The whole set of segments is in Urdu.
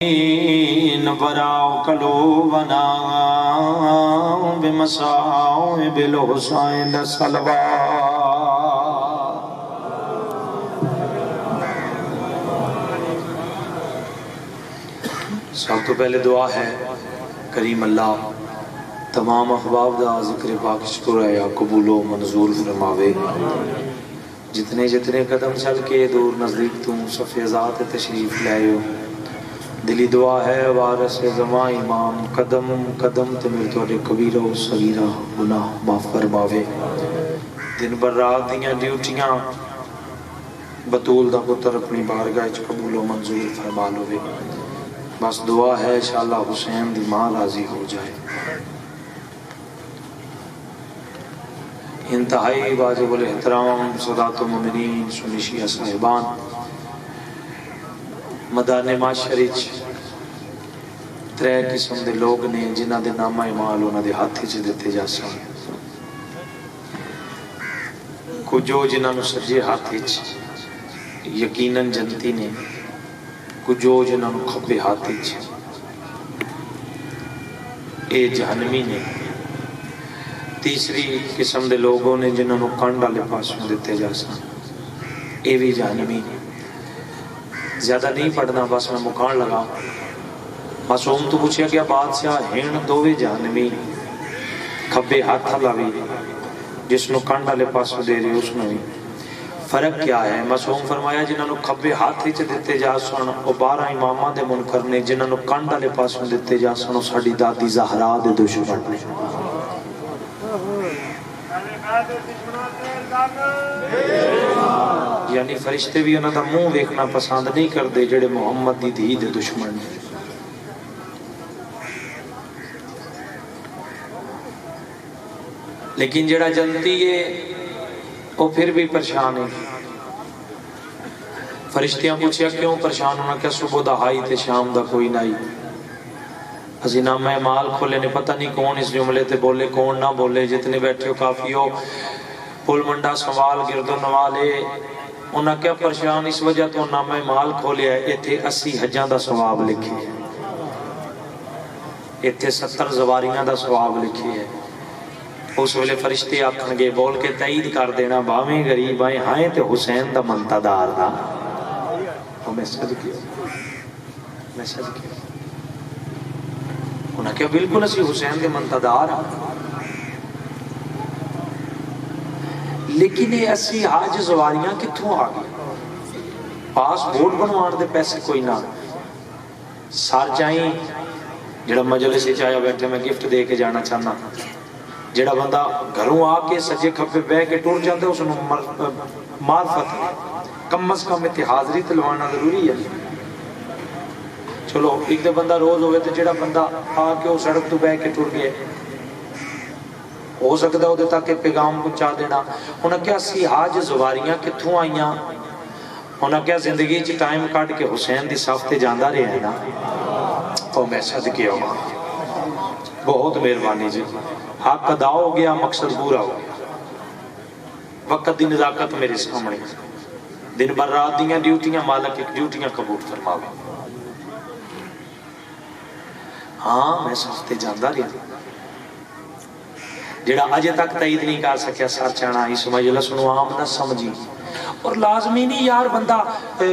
براو قلوبنا بمصائب الحسین صلوات. سب تو پہلے دعا ہے کریم اللہ تمام احباب دا ذکر پاک شکر ہے یا قبول و منظور فرماوے. جتنے جتنے قدم چل کے دور نزدیک تو صفِ ذات تشریف لائے ہو. دلی دعا ہے وارث زمان امام قدم قدم تے میرے توڑے کبیرہ و صغیرہ گناہ معاف فرماوے. دن بر رات دیاں ڈیوٹیاں بطول دا پتر اپنی بارگاہ قبول و منظور فرما لوے. بس دعا ہے انشاءاللہ حسین دی ماں راضی ہو جائے. انتہائی واجب الاحترام سادات المومنین سنی شیعہ صاحبان، مدان معاشرے ترے قسم دے لوگ نے جنہ دے نامہ مال انہاں دے ہاتھ وچ دتے جا سن. کجو جنہاں نوں سجے ہاتھ وچ یقیناً جنتی نے، کجو جنہاں نوں کھبے ہاتھ وچ اے جہنمی نے. تیسری قسم دے لوگوں نے جنہاں نوں کنڈ والے پاسوں دتے جا سن، اے بھی جہنمی نے. زیادہ نہیں پڑھنا بس میں مکان لگا. معصوم تو پوچھیا گیا بادشاہ ہن دووے جہنمی کھبے ہاتھ لاوی جس نو کنڈ والے پاسوں دے رہے اس نو فرق کیا ہے؟ معصوم فرمایا جنہاں نو کھبے ہاتھ وچ دتے جا سن او 12 اماماں دے منکر نے، جنہاں نو کنڈ والے پاسوں دتے جا سن او ساڈی دادی زہرا دے دشمن نے. یعنی فرشتے بھی انہاں دا منہ ویکھنا پسند نہیں کردے جڑے محمد دی دھی دے دشمن نے. لیکن جڑا جنتی ہے وہ پھر بھی پریشان ہے. فرشتیاں پوچھیا کیوں پریشان ہونا؟ کہ صبح دا ہائی تے شام دا کوئی نائی. اسی نامہ مال کھولے نے پتہ نہیں کون اس جملے تے بولے کون نہ بولے. جتنے بیٹھے ہو کافی ہو. پل منڈا سوال گرد و نوالے انہاں کیا پریشان اس وجہ تو نامہ مال کھولیا ہے. ایتھے 80 حجاں دا ثواب لکھی ہے، ایتھے 70 زواریاں دا ثواب لکھی ہے. اس ویلے فرشتے آکھن گے بول کے تائید کر دینا باویں غریب آئیں ہائیں تے حسین دا منتدار دا. وہ میسج کیا انہاں کیا بالکل اسی حسین دے منتدار ہاں. لیکن یہ اسی حاج زواریاں کتھوں آ گئی؟ پاس بورڈ بنوان دے پیسے کوئی نہ. سار چاہیں جڑا مجلس سے چاہیا بیٹھے میں گفٹ دے کے جانا چاہنا. جڑا بندہ گھروں آ کے سجے کھپے بے کے ٹور جاندے اس نو معرفت ہے. کم از کم اتنے حاضری تلوانا ضروری ہے. چلو ایک دے بندہ روز ہوئے تو جڑا بندہ آ کے وہ سڑک تو بے کے ٹور گئے ہو سکتا ہے وہ تاکہ پیغام پہنچا دینا. انہاں کیا سی حاج زواریاں کتھوں آئیاں؟ انہاں کیا زندگی چ ٹائم کٹ کے حسین دی صف تے جاندا رہے ہیں نا. او میں صدقے ہوں بہت مہربانی جی. حق ادا ہو گیا، مقصد پورا ہو گیا. وقت دی نزاکت میرے سامنے. دن بر رات دیاں ڈیوٹیاں مالک ایک ڈیوٹیاں قبول فرماوے. ہاں میں صف تے جاندا رہا. جڑا اجے تک تائید نہیں کر سکیا سر چانا اس مجلس نو عام نہ سمجھی. اور لازمی نہیں یار بندہ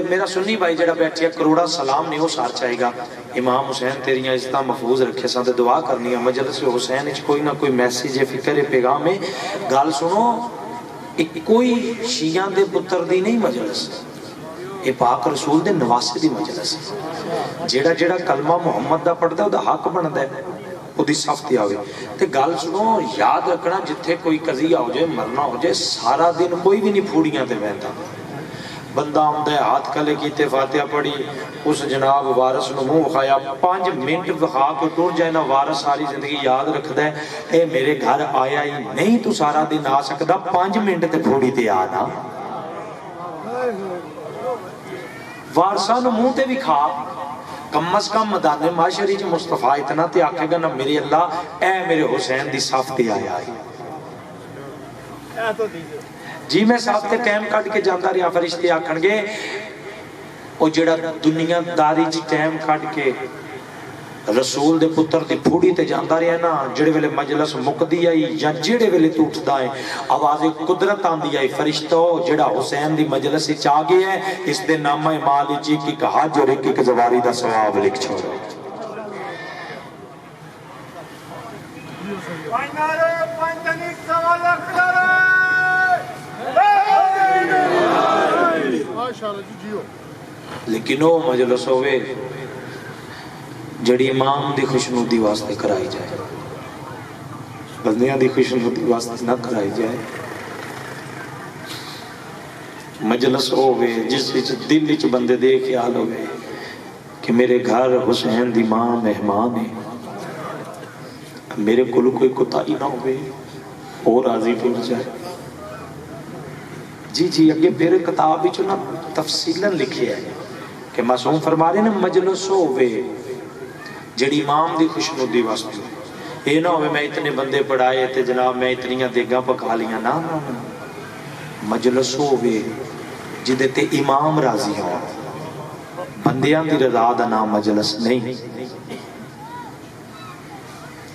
میرا سنی بھائی جڑا بیٹھیا کروڑا سلام نہیں وہ سار چاہے گا. امام حسین تیریاں عزتاں محفوظ رکھے ساتھ دعا کرنی ہے. مجلس حسین اچ کوئی نہ کوئی میسیج ہے، فکر ہے، پیغام ہے. گل سنو کوئی شیعہ دے پتر دی نہیں مجلس، اے پاک رسول دے نواسے دی مجلس. جڑا جڑا کلمہ محمد دا پڑھدا ہے او دا حق بندا ہے وہ دی صف تے آوے. تے گل سنو یاد رکھنا جتھے کوئی قضیہ ہو جائے مرنا ہو جائے سارا دن کوئی بھی نہیں پھوڑیاں تے بہتا. بندہ آمدہ ہے ہاتھ کلے کیتے فاتحہ پڑھی اس جناب وارث نو منہ وکھایا 5 منٹ وکھا کے ٹور جائے نا وارث ساری زندگی یاد رکھدا ہے اے میرے گھر آیا ہی نہیں تو سارا دن آ سکدا 5 منٹ تے پھوڑی تے آنا. وارثاں نو منہ تے وکھا کم از کم مدان معاشرے چ مصطفیٰ اتنا تے آکھے گا نا میرے اللہ اے میرے حسین دی صف تے آیا ہے. جی میں صف تے ٹائم کٹ کے جاندا رہا. فرشتے آکھن گے وہ جڑا دنیا داری چ ٹائم کھڑ کے رسول دے پتر دی پھوڑی تے جاندا رہیا نا، جڑے ویلے مجلس مکدی آئی یا جڑے ویلے تو اٹھدا ہے آواز قدرت آندی آئی، فرشتو جڑا حسین دی مجلس وچ آ گیا ہے اس دے نامہ مال وچ ایک حج اور ایک زواری دا ثواب لکھ چھوڑو۔ لیکن وہ مجلس ہوئے جڑی امام دی خوشنودی واسطے کرائی جائے، بندیاں دی خوشنودی واسطے نہ کرائی جائے۔ مجلس ہوئے جس وچ دل وچ بندے دے خیال ہوئے کہ میرے گھر حسین دی ماں مہمان ہے، میرے کول کوئی کوتاہی نہ ہوئے، اور راضی ٹر جائے۔ جی اگے پھر کتاب وچ نا تفصیلاً لکھے ہے کہ معصوم فرما رہے نا مجلس ہوئے جڑی امام دی خوشنودی واسطے، یہ نہ ہوئے میں اتنے بندے پڑھائے تے جناب میں اتنیاں دیگاں پکا لیاں، نا مجلس ہوئے جدے تے امام راضی ہو، بندیاں دی رضا دا نام مجلس نہیں،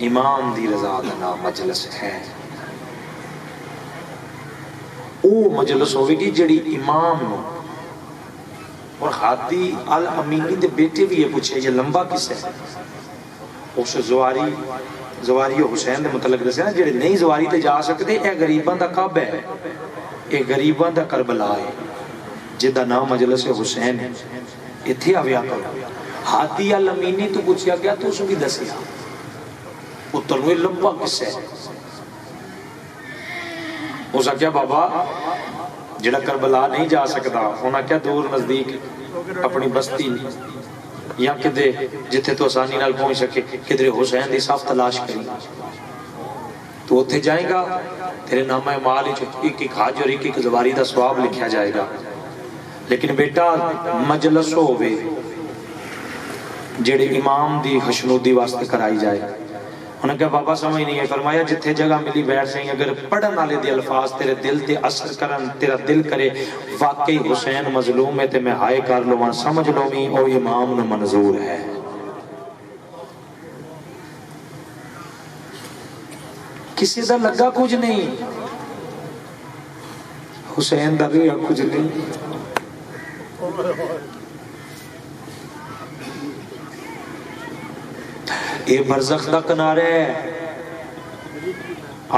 امام دی رضا دا نام مجلس ہے۔ او مجلس ہوئے گی جڑی امام نو اور ہادی الامینی دے بیٹے بھی یہ پوچھے یہ لمبا کس ہے، اس زواری حسین دے متعلق دسے نا جڑے نہیں زواری تے جا سکتے، اے غریباں دا کعب ہے، اے غریباں دا کربلا ہے جدا نام مجلس حسین ہے، اتھے آویا کرو۔ ہادی الامینی تو پوچھیا گیا تو اس بھی دسیا اترنوے لمبا کس ہے، ہو سکیا بابا جڑا کربلا نہیں جا سکتا ہونا کیا دور نزدیک اپنی بستی یا کدے جتھے تو آسانی نال پہنچ سکے کدھر حسین دی صاف تلاش کری تو اتھے جائیں گا، تیرے نامہ مال ایک ایک حج اور ایک ایک زواری دا ثواب لکھیا جائے گا۔ لیکن بیٹا مجلس ہوئے جڑے امام دی خوشنودی واسطے کرائی جائے، انہوں نے کہا بابا سمجھ نہیں ہے، فرمایا جتھے جگہ ملی بیٹھ سہیں، اگر پڑھن والے دی الفاظ تیرے دل تے اثر کرن، تیرا دل کرے واقعی حسین مظلوم ہے تے میں ہائے کر لو من سمجھ لو می او امام نو منظور ہے۔ کسی دا لگا کچھ نہیں، حسین دا بھی کچھ نہیں، اے برزخ دا کنارے ہے۔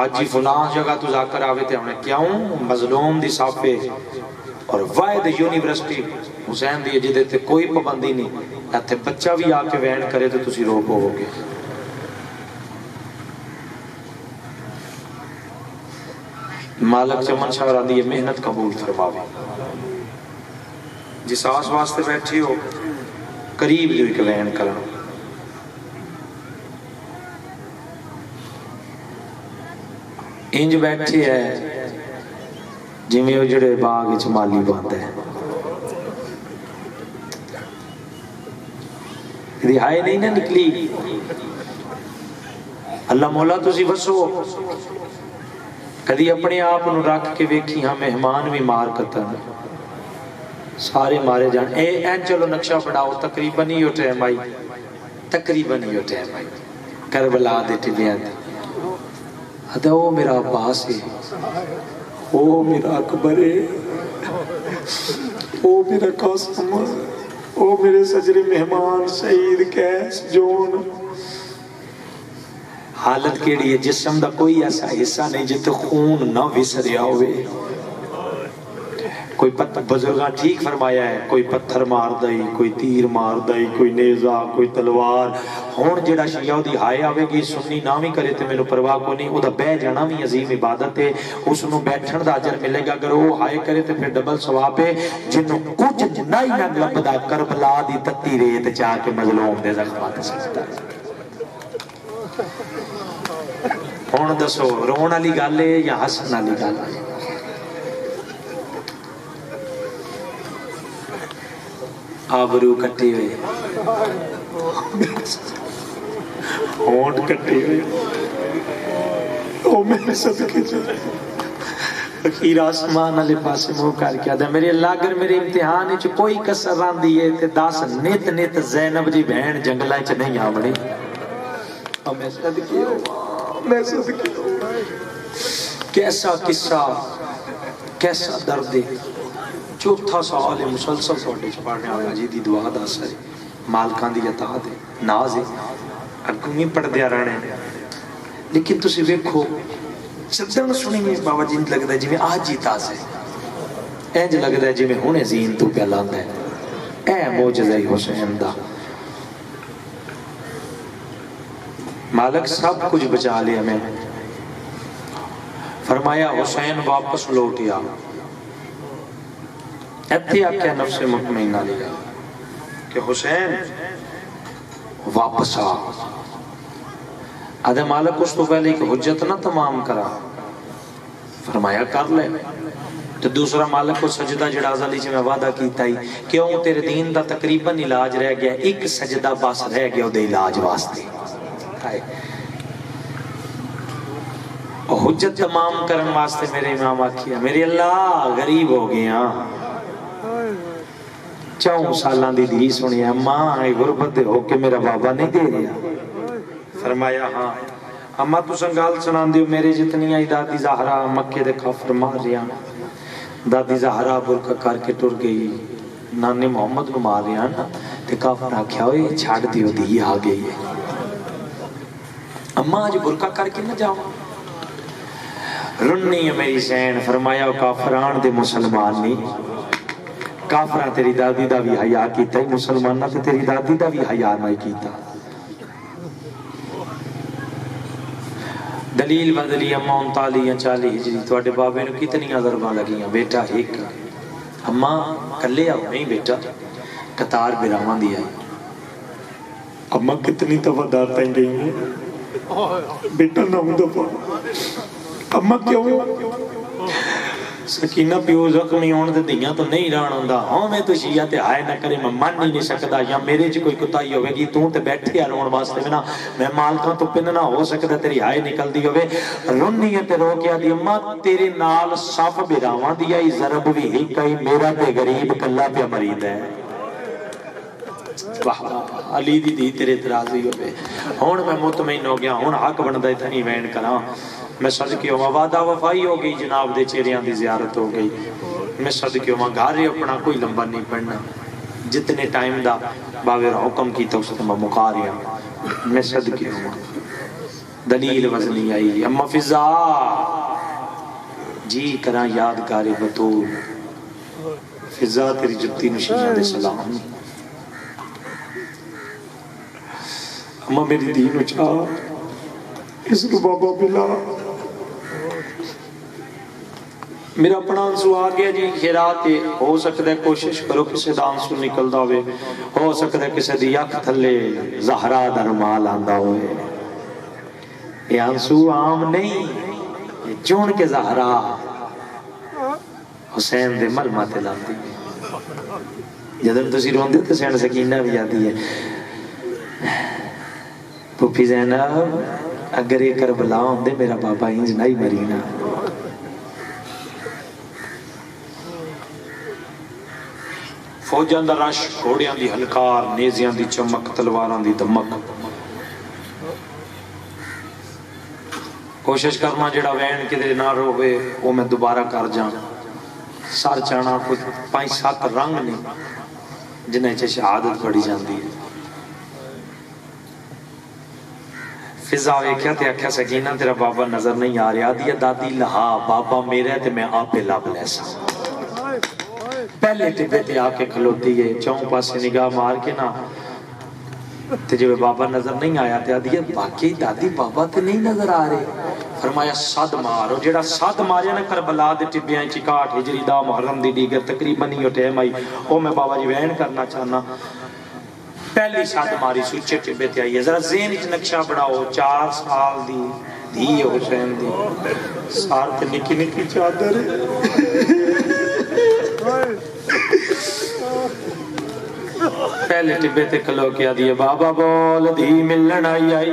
آج جی فلان جگہ تو ذاکر آوے تھے انہیں کیوں مظلوم دی صافے اور واحد یونیورسٹی حسین دی جدے تھے کوئی پابندی نہیں، ایتھے بچہ بھی آ کے وین کرے تو تسی رو پو ہوگے۔ مالک چمن شاہ راندی یہ محنت قبول فرماوے، جس آس واسطے بیٹھی ہو قریب جو ایک وین کرنا، انج بیٹھی ہے جی میں اجڑے باغ اچ مالی بات ہے، رہائی نہیں نہ نکلی۔ اللہ مولا تسی بسو کدی اپنے آپ نو رکھ کے ویکھی ہاں مہمان بھی مار کرتا ہے، سارے مارے جان این چلو نقشہ بڑھاؤ تقریباً ہی ہوتے ہیں بھائی، تقریباً ہی ہوتے ہیں بھائی، کربلا دے ٹبیاں دے ادا وہ میرا عباس ہے، وہ میرا اکبر ہے، وہ میرا قاسم ہے، وہ میرے سجر مہمان شہید کیس جون۔ حالت کیڑی ہے جسم دا کوئی ایسا حصہ نہیں جتے خون نہ وسریا ہوئے۔ کوئی بزرگاں ٹھیک فرمایا ہے، کوئی پتھر مار دائی، کوئی تیر مار دائی، کوئی نیزہ، کوئی تلوار۔ ہون جڑا شیعہ دی ہائے آوے گی سنی نامی کرے تے میں نو پرواہ کو نہیں، او دا بے جانا بھی عظیم عبادت ہے، اس نو بیٹھن دا اجر ملے گا، اگر وہ ہائے کرے تے پھر ڈبل ثواب ہے۔ جنوں کچھ نہیں نہ لبدا کربلا دی تتی ریت چاہ کے مظلوم دے زخمات سجدہ۔ ہون دسو رون والی گل ہے یا ہسن والی گل ہے؟ آبرو کٹی ہوئی، ہونٹ کٹی ہوئی، او میرے صدقے چلے، فقیر آسمان والے پاسے منہ کر کے آدھا میرے اللہ اگر میرے امتحان وچ کوئی کسر رہندی ہے تے دس نت نت زینب جی بہن جنگلاں وچ نہیں آوڑی میں صدقے ہوا میں صدقے ہوا کیسا قصہ کیسا درد ہے چوتھا سوال مسلسل تھوڑے چ پڑھنے والا جی دی دعا دا اثر ہے مالکاں دی عطا دے ناز ہے اگوں نہیں پڑھدیا رہنے لیکن تسی ویکھو سدن سنیے بابا جی لگتا ہے جی میں آج ہی تازہ اینج لگتا ہے جی میں ہونے زین تو پہ لاندا ہے اے موجزہ حسین دا مالک سب کچھ بچا لیا میں فرمایا حسین واپس لوٹیا ایتھے آکھیا نفس مطمئنہ لیا کہ حسین واپس آ آدھے مالک اس تو پہلے ایک حجت نہ تمام کرا فرمایا کر لے تو دوسرا مالک کو سجدہ جڑازہ لیجئے میں وعدہ کیتا ہی کیوں تیرے دین دا تقریباً علاج رہ گیا ایک سجدہ بس رہ گیا دے علاج واسطے حجت تمام کرن واسطے میرے امام آکھیا میرے اللہ غریب ہو گیا 4 سالان دی دھی سنی اماں غربت ہو کے میرا بابا نہیں دے رہا فرمایا ہاں اما تو سنگال سنان دیو میرے جتنی آئی دادی زہرا مکے دے کافر مار رہا دادی زہرا برکہ کر کے ٹر گئی نانے محمد کو مار رہا نا تے کافر آکھیا ہوئے چھاڑ دیو دی آ گئی ہے اما آج برکہ کر کے نہ جاؤ رنی ہے میری سین فرمایا کافران دے مسلمان نہیں کافران تیری دادی دا بھی حیاء کیتا ہے مسلمان نہ تیری دادی دا بھی حیاء نہیں کیتا دلیل بدلی اماں 39 یا 40 ہجری توڑے بابے نے کتنی ضرباں لگیاں بیٹا ایک اماں کلے آؤ نہیں بیٹا قطار براواں دیا ہے اماں کتنی دفعہ داتیں گئی ہیں بیٹا 9 دفعہ اماں کیوں سکینہ پیو زخمی ہون دے دیاں تو نہیں ران ہوندا ہاں میں تو شیعہ تے ہائے نہ کرے میں من نہیں سکتا یا میرے چ کوئی کتائی ہوے گی تو تے بیٹھے آ رون واسطے میں مالکاں تو پن نہ ہو سکدا تیری ہائے نکل دی ہوے رونی تے رو کے دی اماں تیرے نال صف براواں دی آئی ضرب بھی ہی کئی میرا تے غریب کلا پہ مرید ہے واہ علی دی دی تیرے ترازی ہوے ہن میں مطمئن ہو گیا ہن حق بندا ہے تنی وین کراں میں صدقے ہوں وعدہ وفائی ہو گئی جناب دے چہریاں دی زیارت ہو گئی میں صدقے ہوں گھارے اپنا کوئی لمبا نہیں پڑھنا جتنے ٹائم دا باویر حکم کی تو اس سے میں مکا رہا میں صدقے ہوں دلیل وزنی آئی اما فضا جی کراں یادگار بطول فضا تیری جتی نشیاں دے سلام اما میری دین اچھا اس کو بابا بلا میرا اپنا آنسو آ گیا جی خیرات ہو سکتا ہے کوشش کرو کسی دا آنسو نکل دا ہوئے ہو سکتا ہے کسی دی اکھ تھلے زہرا درمال آندا ہوئے یہ آنسو عام نہیں یہ چون کے زہرا حسین دے ملمہ تلاتی جدن تسی رون دے تو سین سکینہ بھی آتی ہے پوپی زینب اگر یہ کربلا ہوں دے میرا بابا انج نہیں مرینا فوجان دا رش گھوڑیاں دی ہلکار نیزیاں دی چمک تلواراں دی دمک کوشش کرنا جڑا وین کدھر نہ روے وہ میں دوبارہ کر جان سر چانا کوئی 5-7 رنگ نہیں جنہیں چھ شہادت پڑی جاندی ہے فضا ویکھیا تے آکھیا سکینہ تیرا بابا نظر نہیں آ رہا دیا دادی لہا بابا میرے تے میں آپ پہ لب لیسا پہلے ٹبے تے آ کے کھلوتی ہے چون پاسے نگاہ مار کے نا تے جو بابا نظر نہیں آیا تے دیا باقی دادی بابا تے نہیں نظر آ رہے فرمایا صد مارو جیڑا صد ماریا نا کربلا دے ٹبیاں 61 ہجری دا محرم دی دیگر تقریباً نہیں ٹائم آئی او میں بابا جی وین کرنا چاہنا پہلی صد ماری سوچے ٹبے تے آئی ہے ذرا ذہن وچ نقشہ بڑھاؤ 4 سال دی دھی حسین دی سار تے نکی نکی چادر پہلے ٹبے تے کلو کیا دیئے بابا بول دھی ملن آئی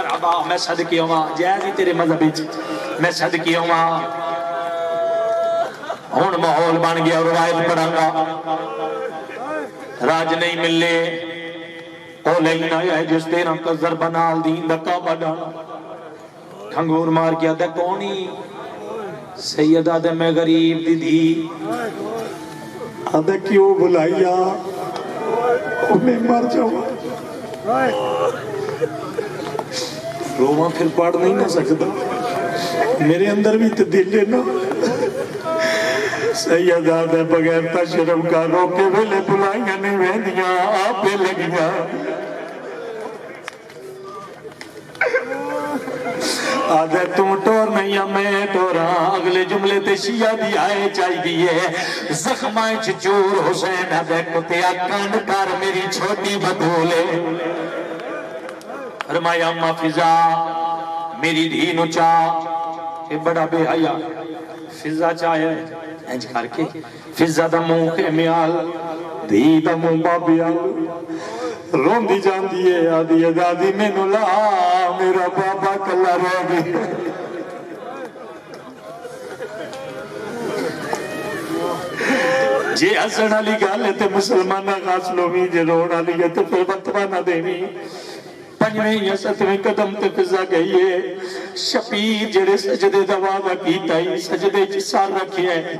مرحبا میں صدقے ہوا جائز ہی تیرے مذہب میں صدقے ہوا ہن ماحول بن گیا روایت پڑھاں گا راج نہیں ملے او لینا ہے جس تیرا قذر بنال دین دا کعبہ ڈالا کھنگور مار کیا دے کونی سیدہ دے میں غریب دی دی آدھا کیوں بلائیا میں مر جاؤں روما پھر پڑھ نہیں نہ سکتا میرے اندر بھی تو دل ہے نا سیدہ دے بغیر تا شرم کا روکے ویلے بلائیاں نہیں ویندیاں آپ پہ لگیاں آدھے تم ٹور نہیں میں ٹورا اگلے جملے تے شیعہ دی آئے چاہی دیئے زخمائیں چچور حسین آدھے کتیا کانڈ کر میری چھوٹی بدولے فرمایا اماں فضا میری دھینو چاہ کہ بڑا بے حیاء فضا چاہے انج کر کے فضا دا منہ کے میال دھی دا منہ بابیال رون دی جان دیئے آدھی دادی میں نولا میرا بابا کلا رو گئی جے حسن علی گالے تے مسلمانہ غاسلوں میں جے روڑ علی ہے تو پھر بطبانہ دینی پنجویں یا ستویں قدم تے فضا گئی ہے شبیر جڑے سجدے دعویٰ کیتا ہی سجدے سار رکھے ہیں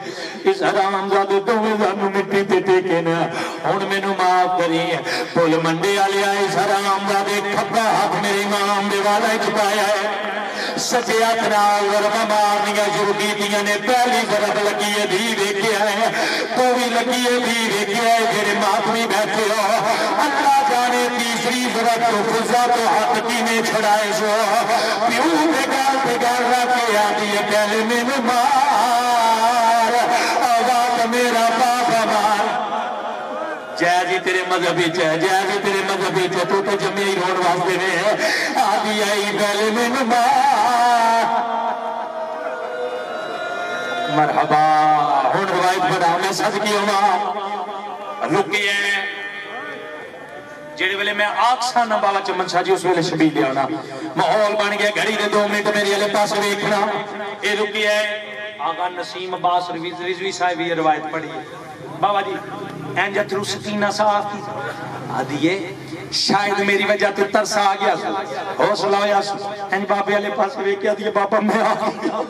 اس حرام زادے دوے زانو مٹی تے ٹیکے نا ہون میں نو معاف کری ہے پول منڈے آلے آئے اس حرام زادے کھپا ہاتھ میری امام دے والا چکایا ہے سچے اتنا ورمہ مارنیاں شروع کیتیاں نے پہلی ضرب لگی ہے بھی دیکھے آئے تو بھی لگی ہے بھی دیکھے آئے پھر ماتمی بیٹھے ہو اللہ جانے تیسری ضرب تو فضا تو حق کی نے چھڑائے سو پیوں پہ گال رکھے آدھی ہے پہلے میں مار آواز میرا بابا مار جائزی تیرے مذہبی چاہے جائزی تیرے مذہبی چاہے تو جمعی رون واسدے میں ہے آدھی آئی پہلے میں مار مرحبا ہون روایت پڑھا میں صدقی ہوا رکی ہے جیڑے ویلے میں آکسا نہ بابا چمن شاہ جی اس ویلے شبیل لیا ہونا ماحول بن گیا گھڑی دے 2 منٹ میری علی پاس ویکھنا اے رکی ہے آقا نسیم عباس رضوی صاحب یہ روایت پڑھی ہے بابا جی اینجا تھرو سکینہ صاحب کی آدھیے شاید میری وجہ تو ترس آ گیا حوصلہ ہویا اینج بابے علی پاس ویکھیا دیئے بابا میں آ گیا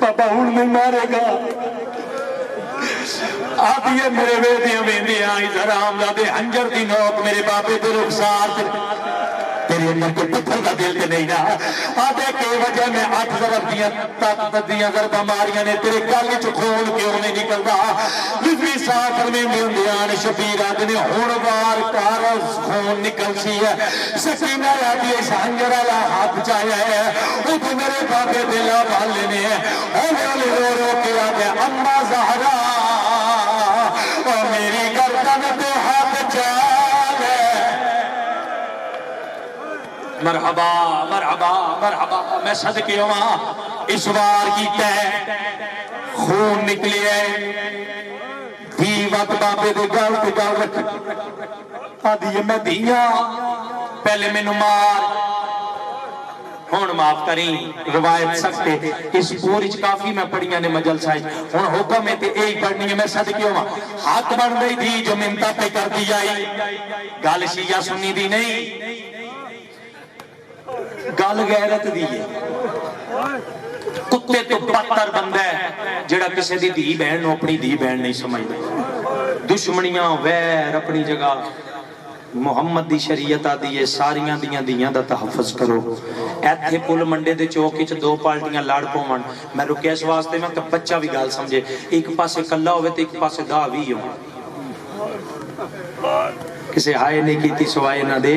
بابا ہون نہیں مارے گا آتی ہے میرے ویدیاں ویندیاں اس حرام زادے ہنجر دی نوک میرے باپے دے رخسار تیرے اندر کے پتھر کا دل تے نہیں رہا آتے کے وجہ میں 8 ضرب دیاں طاقت دیاں ضربہ ماریاں نے تیرے گالی چو کھول کے انہیں نکل دا رضوی سافر میں دیان شبیر آدھنے ہونوار کارز خون نکل سی ہے سکینہ یادی اس ہنجر اللہ ہاتھ چاہیا ہے وہ تو میرے باپے دلہ بھال لینے ہیں ہونے رو رو کے آدھے اممہ زہرہ اور میری گردن پہ ہاتھ چال ہے مرحبا مرحبا مرحبا میں صدقے ہوا اس بار کی تے خون نکلی ہے دی وقت بابے دے گال پہ گال رکھ آدھی ہے میں دیاں پہلے میں نمار ہون معاف کریں روایت سکتے اس پوری کافی میں پڑھیاں نے مجل سائز ہون حکم ہے تے ایک پڑھنی ہے میں صدقے ہوا ہاتھ بڑھ گئی تھی جو منتہ پہ کر دی آئی گال شیعہ سنی دی نہیں گال غیرت دی ہے کتے تو پتر بندہ ہے جڑا کسے دی دی بہن نو اپنی دی بہن نہیں سمجھ دشمنیاں ویر اپنی جگہ محمد دی شریعت آدھی ہے ساریاں دیاں دا تحفظ کرو ایتھے پل منڈے دے چوکی چھ 2 پالٹیاں لڑ پومن میں رکے اس واسطے میں کہ بچہ بھی گال سمجھے ایک پاسے کلہ ہوئے تو ایک پاسے دا بھی ہوں کسے ہائے نہیں کی تھی سوائے نہ دے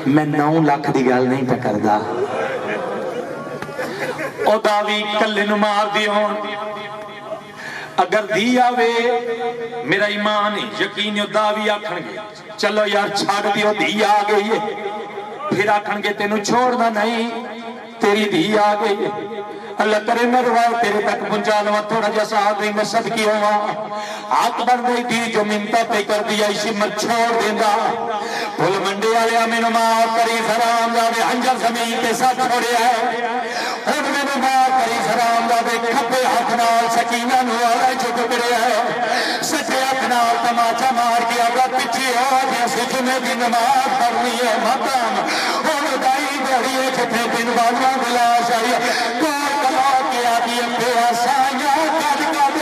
میں 9 لاکھ دی گال نہیں پکر دا او داوی کلے نمار دی ہون اگر دی آوے میرا ایمان یقین داوی آکھن گے چلو یار چھاڑ دیو دی آگئی ہے پھر آکھن گے تینو چھوڑنا نہیں تیری دی آگئی ہے اللہ کرے میں روائے تیرے تک پہنچا لوں تھوڑا جیسا آگئی میں صدقی ہوا آگ بڑھ گئی تھی جو منتہ پہ کر دیا اسی مت چھوڑ دیندہ پھول منڈے آلے چھوڑیا مینوں معاف کری حرام زادے ہنجر زمین تے ساتھ چھوڑیا ہن مینوں معاف کری حرام زادے کھبے ہاتھ نال سکینہ نو آلے چک کریا سچے ہاتھ نال تماچا مار کے اگر پیچھے آ گیا سی جمعے دی نماز پڑھنی ہے مقام ہن دائی بڑی جتھے دن بالا ملا شاہی کار کلا کے آدھی اپنے آسائیاں کد کد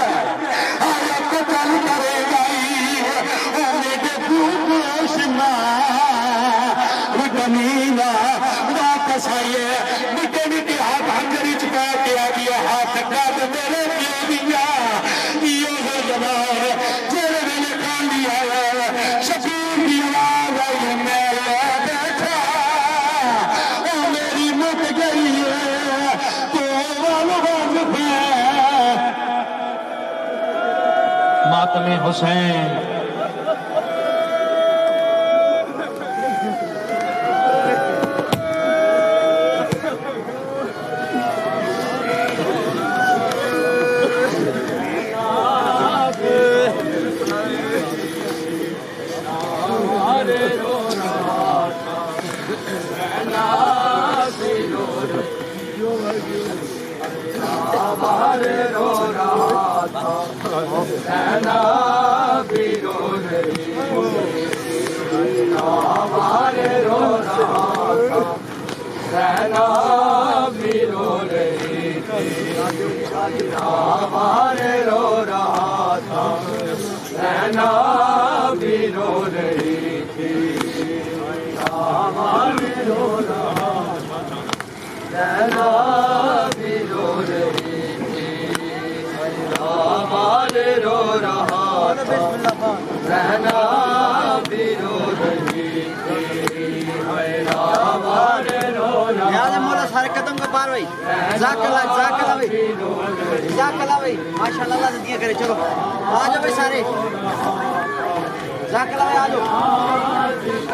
آیا قتل کرے گئی اونے دے بھوکوش کمینا واپس آئیے نکے نکے ہاتھ ہنگری چکا کے آدھی ہاتھ کد میرے پیو دیا یہ ہو جواب جیرے میں کھان دیا شکیر کی آواز آئی میں بیٹھا او میری مٹ گئی ہے تو والوان پہ ماتم حسین ماشاءاللہ دیا کرے چلو آ جاؤ بھائی سارے جزاک اللہ بھائی آ جاؤ